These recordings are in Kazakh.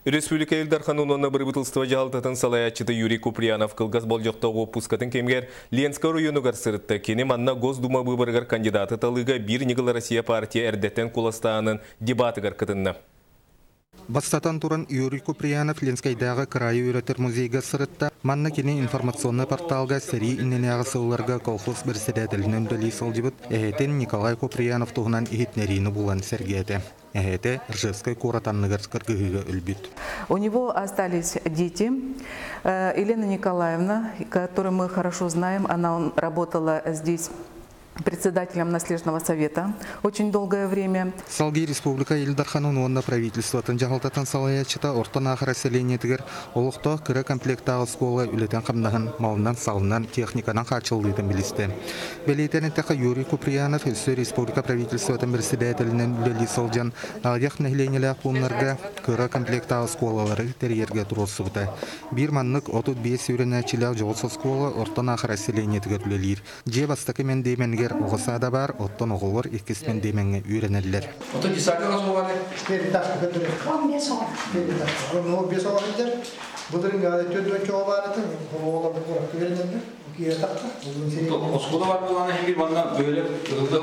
Республика Илдархануна бұрбытылстыва жағалтатын салаячыты Юрий Куприянов кылгас болжоқтауғы пускатын кемгер Ленска району гарсырытты. Кені манна Госдума выборгар кандидаты талыға бір Нигыл Россия партия әрдеттен куластағының дебаты гаркытынна. Бастатан туран Юрий Куприянов Ленскайдағы крайы үйретер музейға сырытта. Манна кені информационный порталға сәрі инненеға сылларға колхоз бірседетілінің дөлі сылжыбыт. Әхетен Николай Куприянов туғынан ихетнеріні булан сәргеті. Әхеті Ржевской коратанныгар скыргыгыга үлбіт. У него остались дети. Елена Николаевна, которую мы хорошо знаем, она работала здесь председателем наследного совета очень долгое время. Салги Республика Илдархануна правительствотын жағалтатын салаячыта ортан ақыр әселенетігер олықта кірі комплектағы скола үлетен қамнағын малынан салынан техникадан қачылдыйдың білісті. Белейтен әттіқі Юрий Куприянов үлсі Республика правительствотын председателінен үлелі салжан ағдеқ нәхленелі ақпуынларға кірі комплектағы сколалары терьерге тұрысы бұта. Bir маннық 35 үйренәчілі жолсы скола ортан ақыр әселенетігер үлелер. Же бастықы мен дейменгер оғысада бар, оттан оғылыр еккесмен дейменге үйренелілер. Оттан десағы ғыз болғаны? 15 оғыр. 15 оғыр. Бұдырың төнден çoğu барыды, оғыларды қорақты үйренелілер. Oskuda var bulanı hem bir bana böyle ıldı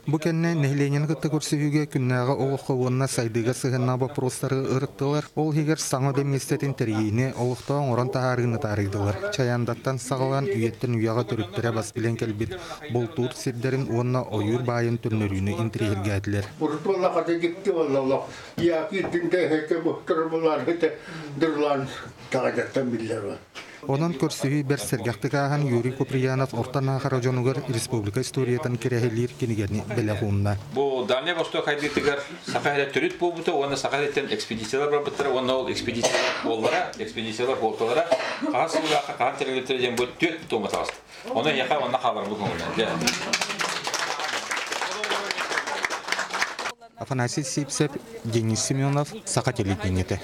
Бу кенне нехленен гытты көрсөйгө күннәгә олыкка онна сайдыга сыгынна вопростары ырыттылар. Ол хигер саңа деместетин терийне олыкта оран таарыны тарыдылар. Чаяндаттан сагылган үйеттен уяга төрүттөрө бас билен келбит. Бул тур сирдерин онна оюр байын түннөрүнө интригергәтләр. Буртулла хата дикти валлалла. Я китинде хете бухтыр булар хете дырлан тагаттан биллер. Онан көрсөй бер сергактыгаган Юрий Куприянов ортан ахара жонугар республика историятан керехелир кинигерни белехунна. Бу Дальний Восток хайдытыгар сахарет төрүт болбута, оны сахареттен экспедициялар барбыттыр, оны ол экспедициялар боллара, экспедициялар болтолара, касылга кантерлерден бу төт томатаст. Оны яка онна хабар бу көңүлдө. Афанасий Сипсеп, Денис Семенов, Сахателит Ненете.